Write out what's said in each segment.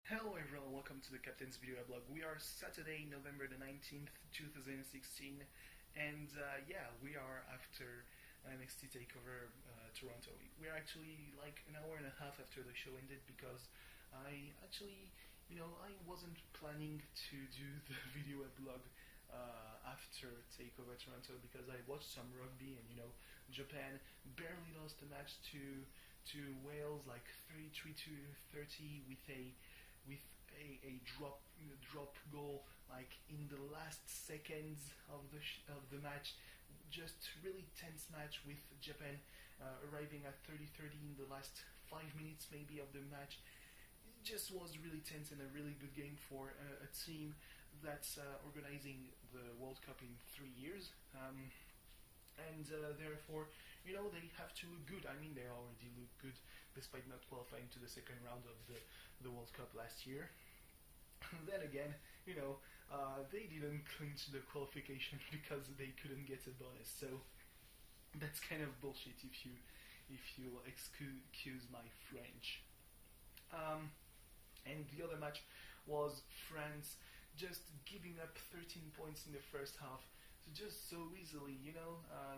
Hello everyone, welcome to the Captain's Video Blog. We are Saturday, November the 19th, 2016, and yeah, we are after NXT Takeover Toronto. We're actually like an hour and a half after the show ended because I actually, I wasn't planning to do the video blog after Takeover Toronto because I watched some rugby and Japan barely lost a match to Wales like 33 to 30 with a drop goal like in the last seconds of the match. Just really tense match with Japan arriving at 30-30 in the last 5 minutes maybe of the match. It just was really tense and a really good game for a team that's organizing the World Cup in 3 years. And therefore, they have to look good. I mean, they already look good despite not qualifying to the second round of the World Cup last year. Then again, they didn't clinch the qualification because they couldn't get a bonus. So that's kind of bullshit if you'll excuse my French. And the other match was France just giving up 13 points in the first half. Just so easily,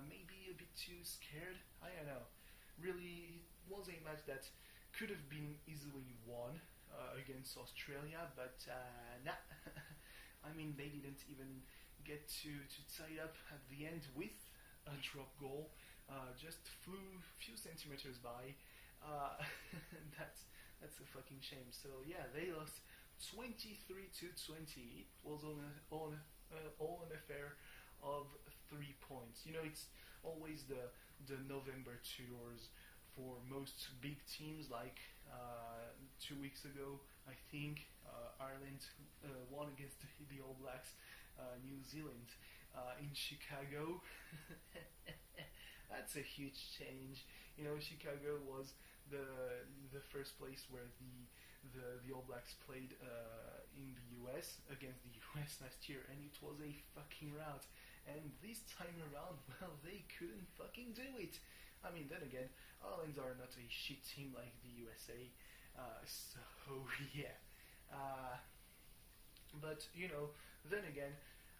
maybe a bit too scared. I don't know. Really, it was a match that could have been easily won against Australia, but nah. I mean, they didn't even get to tie it up at the end with a drop goal. Just flew a few centimeters by. That's a fucking shame. So yeah, they lost 23 to 20. It was all an affair of 3 points. It's always the November tours for most big teams. Like 2 weeks ago, I think Ireland won against the All Blacks. New Zealand in Chicago. That's a huge change. Chicago was the first place where the All Blacks played in the US against the US last year, and it was a fucking rout. And this time around, well, they couldn't fucking do it. I mean, then again, Ireland are not a shit team like the USA, so yeah. But then again,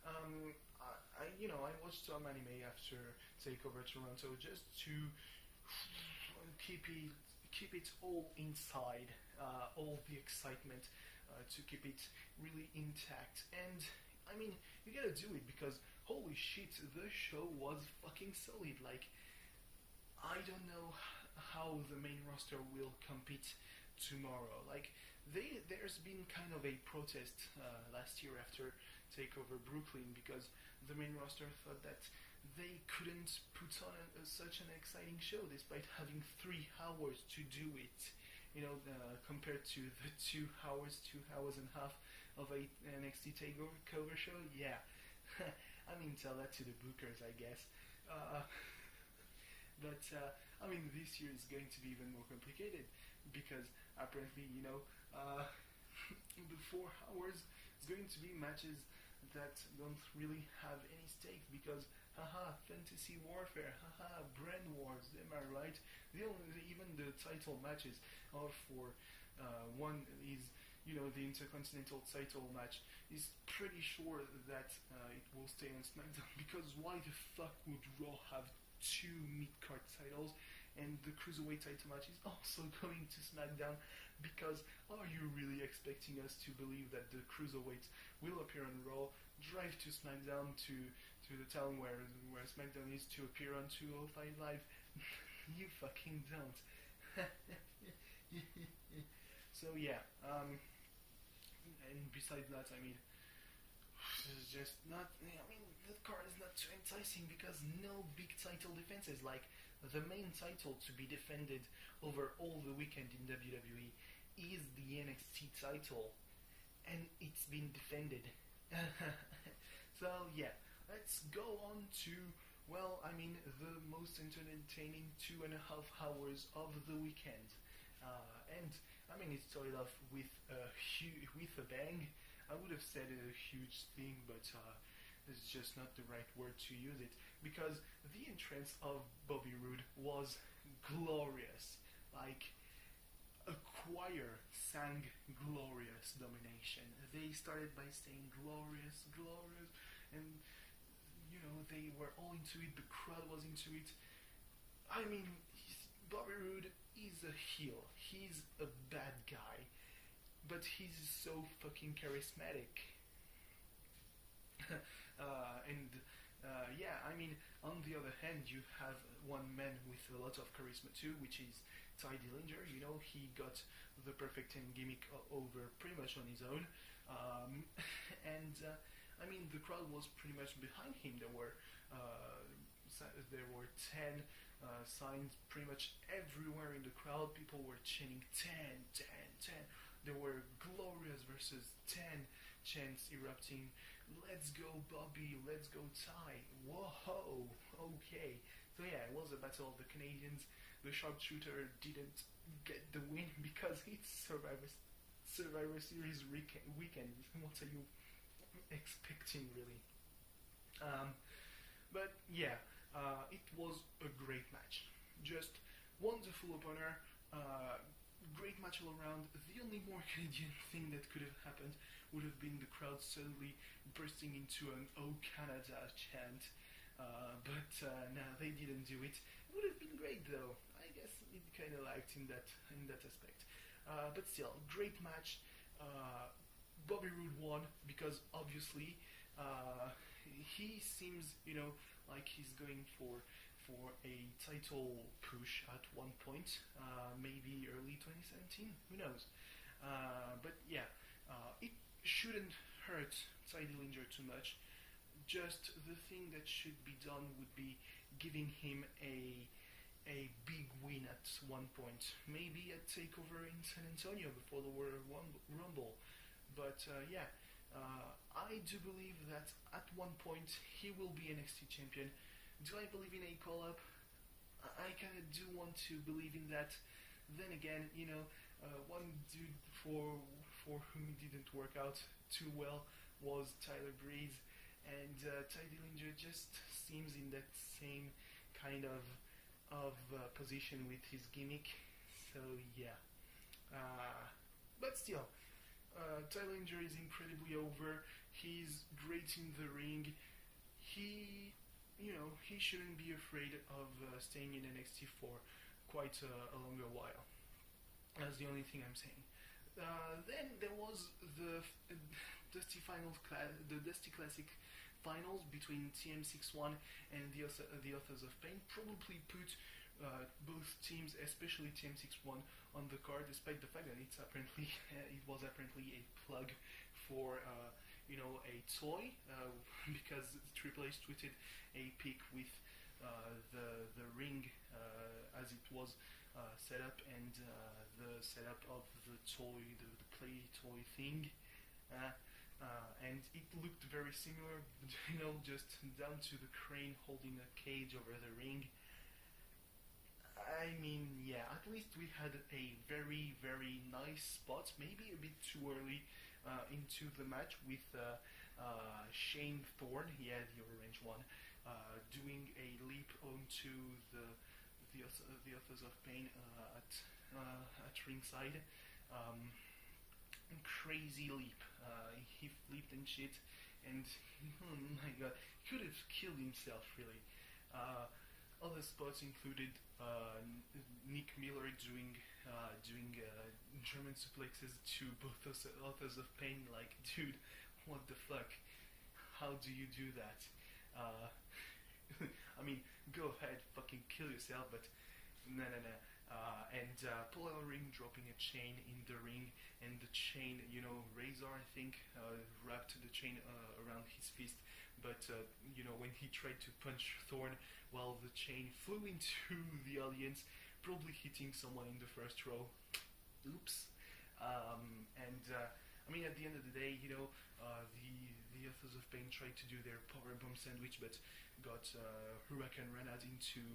I watched some anime after Takeover Toronto just to keep it all inside, all the excitement, to keep it really intact. And I mean, you gotta do it because holy shit, the show was fucking solid. Like, I don't know how the main roster will compete tomorrow. Like, there's been kind of a protest last year after Takeover Brooklyn because the main roster thought that they couldn't put on such an exciting show despite having 3 hours to do it. Compared to the 2 hours and a half of a NXT Takeover show. Yeah. I mean, tell that to the bookers, I guess. But I mean, this year is going to be even more complicated because apparently, the 4 hours is going to be matches that don't really have any stakes because, haha, fantasy warfare, haha, brand wars. Am I right? Even the title matches are for one is. The Intercontinental title match is pretty sure that it will stay on SmackDown because why the fuck would Raw have 2 mid-card titles and the Cruiserweight title match is also going to SmackDown? Because are you really expecting us to believe that the Cruiserweights will appear on Raw, drive to SmackDown to the town where SmackDown is to appear on 205 Live? You fucking don't. So yeah, and besides that, I mean, it's just not. I mean, the card is not too enticing because no big title defenses. Like the main title to be defended over all the weekend in WWE is the NXT title, and it's been defended. So yeah, let's go on to. Well, I mean, the most entertaining 2.5 hours of the weekend, and I mean, it started off with a bang. I would have said a huge thing, but it's just not the right word to use it because the entrance of Bobby Roode was glorious. Like a choir sang glorious domination. They started by saying glorious, glorious, and they were all into it. The crowd was into it. I mean, Bobby Roode is a heel. He's a bad guy, but he's so fucking charismatic. Yeah, I mean, on the other hand, you have one man with a lot of charisma too, which is Ty Dillinger. He got the perfect 10 gimmick over pretty much on his own. And I mean, the crowd was pretty much behind him. There were 10 signs pretty much everywhere in the crowd. People were chanting 10, 10, 10. There were glorious versus 10 chants erupting. Let's go Bobby, let's go Ty. Whoa, okay. So yeah, it was a battle of the Canadians. The sharpshooter didn't get the win because it's Survivor Series weekend. What are you expecting, really? But yeah, it was a great match. Just wonderful opener. Great match all around. The only more Canadian thing that could have happened would have been the crowd suddenly bursting into an "Oh Canada" chant. But no, they didn't do it. It would have been great though. I guess it kind of liked in that aspect. But still, great match. Bobby Roode won because obviously he seems, like he's going for a title push at one point, maybe early 2017. Who knows? But yeah, it shouldn't hurt Ty Dillinger too much. Just the thing that should be done would be giving him a big win at one point, maybe at Takeover in San Antonio before the Royal Rumble. But yeah, I do believe that at one point he will be NXT champion. Do I believe in a call-up? I kind of do want to believe in that. Then again, one dude for whom it didn't work out too well was Tyler Breeze, and Ty Dillinger just seems in that same kind of position with his gimmick. So yeah, but still, Ty Dillinger is incredibly over. He's great in the ring. He shouldn't be afraid of staying in NXT for quite a longer while. That's the only thing I'm saying. Then there was the Dusty Classic finals between TM61 and the Authors of Pain. Probably put both teams, especially TM61, on the card, despite the fact that it was apparently a plug for a toy, because Triple H tweeted a pic with the ring as it was set up, and the setup of the toy, the play toy thing, and it looked very similar, just down to the crane holding a cage over the ring. I mean, yeah, at least we had a very, very nice spot, maybe a bit too early into the match with Shane Thorne, the orange one, doing a leap onto the Authors of Pain at ringside. Crazy leap. He flipped and shit, and oh my god, he could have killed himself, really. Other spots included Nick Miller doing German suplexes to both Authors of Pain. Like, dude, what the fuck? How do you do that? I mean, go ahead, fucking kill yourself, but no. And Paul Ellering dropping a chain in the ring, and the chain, Razor, I think, wrapped the chain around his fist. But when he tried to punch Thorne, well, the chain flew into the audience, probably hitting someone in the first row. Oops. I mean, at the end of the day, the Authors of Pain tried to do their powerbomb sandwich, but got Hurricane Ranad into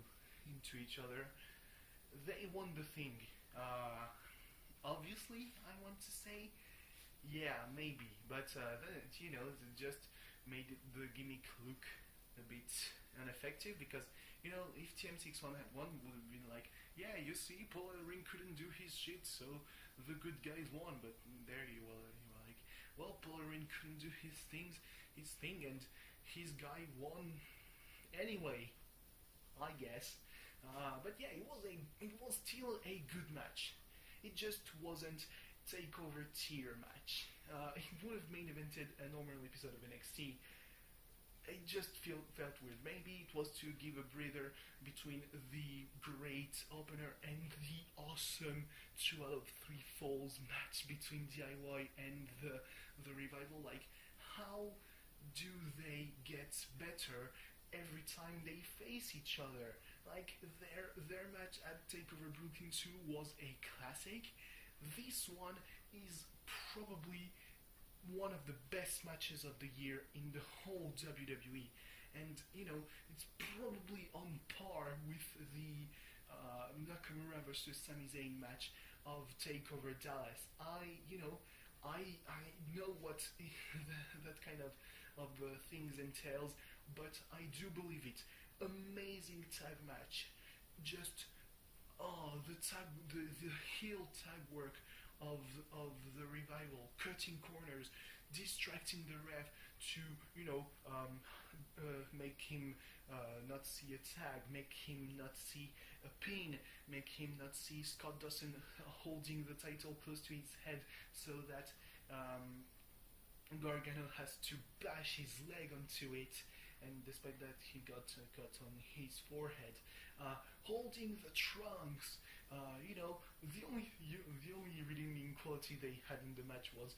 each other. They won the thing. Obviously, I want to say, yeah, maybe, but then it just made the gimmick look a bit ineffective, because if TM61 had won, would have been like, yeah, you see, Paul Ellering couldn't do his shit, so the good guys won. But there you were like, well, Paul Ellering couldn't do his thing, and his guy won anyway, I guess. But yeah, it was still a good match. It just wasn't takeover tier match. It would have main evented a normal episode of NXT. It just felt weird. Maybe it was to give a breather between the great opener and the awesome 2 out of 3 falls match between DIY and the Revival. Like, how do they get better every time they face each other? Like, their match at Takeover Brooklyn 2 was a classic. This one is probably one of the best matches of the year in the whole WWE, and it's probably on par with the Nakamura versus Sami Zayn match of Takeover Dallas. I know what that kind of things entails, but I do believe it. Amazing tag match, just the heel tag work of the Revival, cutting corners, distracting the ref to make him not see a tag, make him not see a pin, make him not see Scott Dawson holding the title close to his head so that Gargano has to bash his leg onto it, and despite that he got a cut on his forehead. Holding the trunks, the only redeeming quality they had in the match was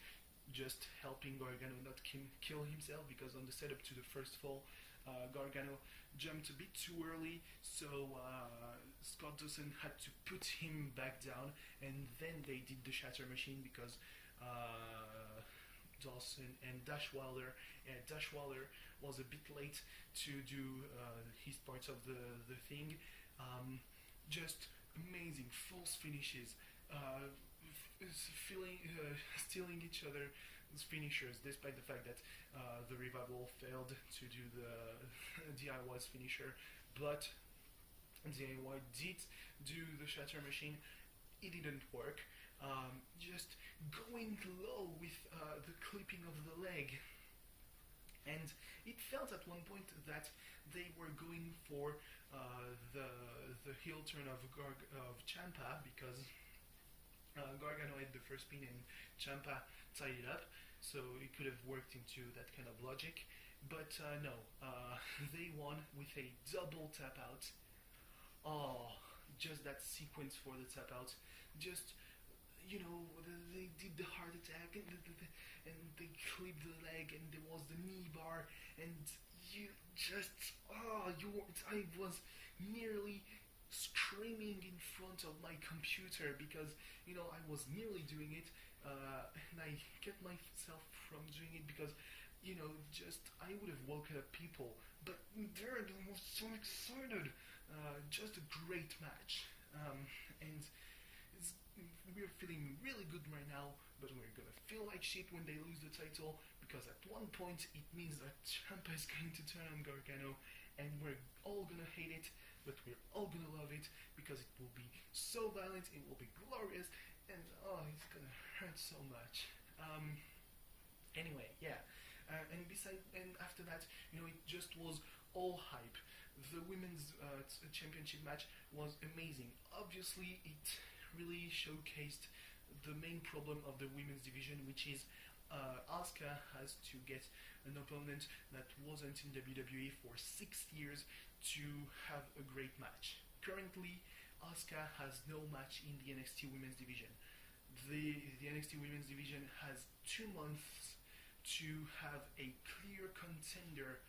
just helping Gargano not kill himself, because on the setup to the first fall, Gargano jumped a bit too early, so Scott Dawson had to put him back down, and then they did the Shatter Machine because Dawson and Dash Wilder was a bit late to do his part of the thing. Just amazing false finishes, stealing each other's finishers, despite the fact that the Revival failed to do the DIY's finisher, but DIY did do the Shatter Machine. It didn't work. Just going low with the clipping of the leg, and it felt at one point that they were going for the heel turn of Ciampa, because Gargano had the first pin and Ciampa tied it up, so it could have worked into that kind of logic. But no, they won with a double tap out. Oh, just that sequence for the tap out. Just, they did the heart attack and they clipped the leg, and there was the knee bar, and I was nearly screaming in front of my computer because I was nearly doing it, and I kept myself from doing it because I would have woken up people, but there I was so excited. Just a great match, and we're feeling really good right now, but we're gonna feel like shit when they lose the title, because at one point it means that Ciampa is going to turn on Gargano, and we're all gonna hate it, but we're all gonna love it, because it will be so violent, it will be glorious, and it's gonna hurt so much. Anyway, yeah, and after that, it just was all hype. The women's championship match was amazing. Obviously, it really showcased the main problem of the women's division, which is Asuka has to get an opponent that wasn't in WWE for 6 years to have a great match. Currently, Asuka has no match in the NXT women's division. The NXT women's division has 2 months to have a clear contender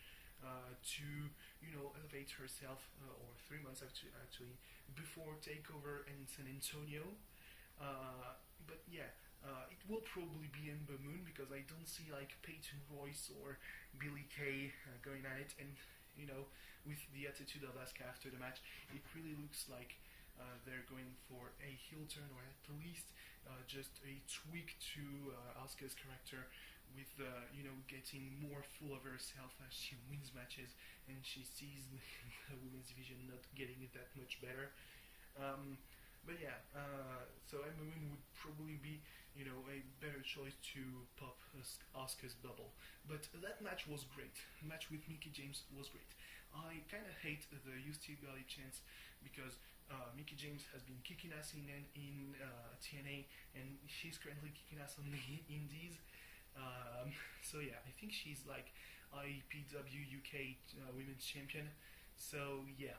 to elevate herself, or 3 months actually, before Takeover in San Antonio. But yeah, it will probably be Ember Moon, because I don't see like Peyton Royce or Billie Kay going at it, and with the attitude of Asuka after the match, it really looks like they're going for a heel turn, or at least just a tweak to Asuka's character, with getting more full of herself as she wins matches, and she sees the women's division not getting it that much better. But yeah, so Emma Moon would probably be, a better choice to pop Asuka's bubble. But that match was great. The match with Mickie James was great. I kind of hate the "You Still Got It" chance because Mickie James has been kicking ass in TNA, and she's currently kicking ass on the indies. So yeah, I think she's like IPW UK Women's Champion. So yeah,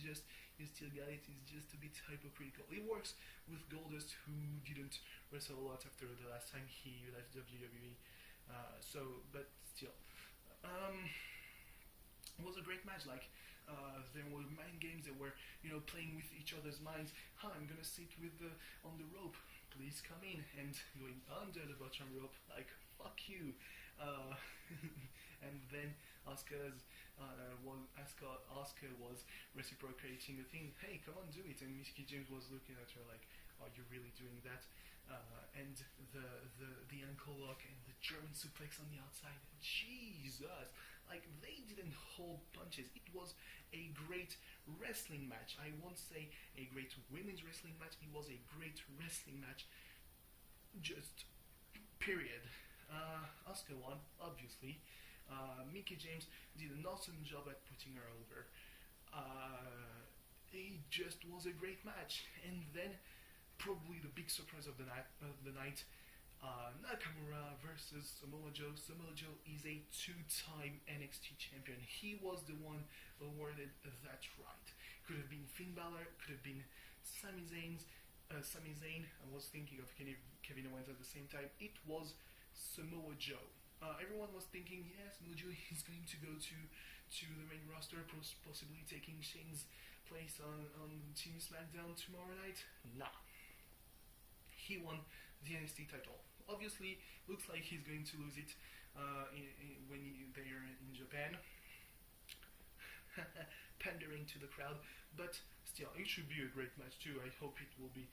just "You Still Got It" is just a bit hypocritical. It works with Goldust, who didn't wrestle a lot after the last time he left WWE. But still, it was a great match. Like, there were mind games that were, playing with each other's minds. I'm gonna sit on the rope. Please come in, and going under the bottom rope. Like, fuck you. And then Asuka was reciprocating the thing. Hey, come on, do it. And Mickie James was looking at her like, are you really doing that? And the ankle lock and the German suplex on the outside. Jesus, like, they didn't hold punches. It was a great wrestling match. I won't say a great women's wrestling match. It was a great wrestling match. Just period. Asuka won, obviously. Mickie James did an awesome job at putting her over. It just was a great match. And then, probably the big surprise of the night, Nakamura versus Samoa Joe. Samoa Joe is a two-time NXT champion. He was the one awarded that right. Could have been Finn Balor, could have been Sami Zayn. I was thinking of Kevin Owens at the same time. It was Samoa Joe. Everyone was thinking, yes, Samoa Joe is going to go to the main roster, possibly taking Shane's place on Team SmackDown tomorrow night. Nah. He won the NXT title. Obviously, looks like he's going to lose it when they're in Japan. Pandering to the crowd, but still, it should be a great match too. I hope it will be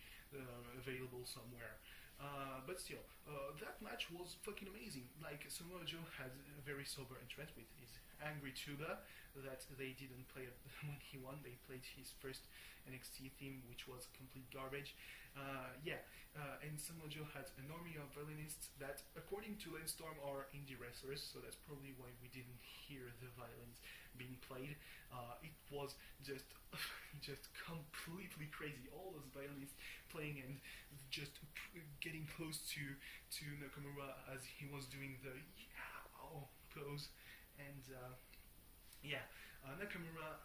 available somewhere. But still, that match was fucking amazing. Like, Samoa Joe had a very sober entrance with his angry tuba that they didn't play when he won. They played his first NXT theme, which was complete garbage. And Samoa Joe had an army of violinists that, according to Lance Storm, are indie wrestlers, so that's probably why we didn't hear the violins being played. It was just completely crazy. All those violinists playing and just getting close to Nakamura as he was doing the yow pose. And Nakamura,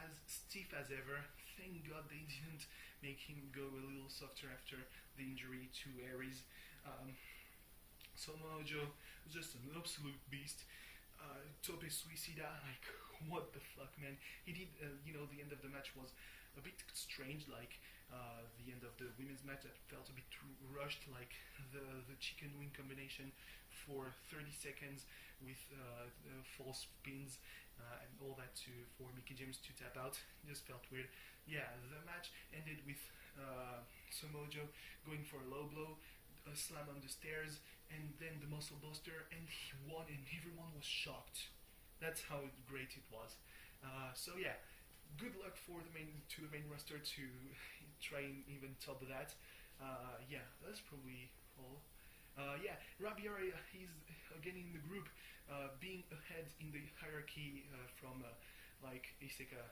as stiff as ever. Thank God they didn't make him go a little softer after the injury to Aries. Samoa Joe was just an absolute beast. Tope suicida, like, what the fuck, man. He did, the end of the match was a bit strange, like the end of the women's match that felt a bit rushed, like the chicken wing combination for 30 seconds with false spins and all that for Mickie James to tap out. It just felt weird. Yeah, the match ended with Samoa Joe going for a low blow, a slam on the stairs, and then the muscle buster, and he won, and everyone was shocked. That's how great it was. So yeah, good luck to the main roster to try and even top that. That's probably all. Rabiari, he's again in the group, being ahead in the hierarchy from Iseka.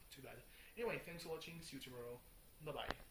Too bad. Anyway, thanks for watching. See you tomorrow. Bye bye.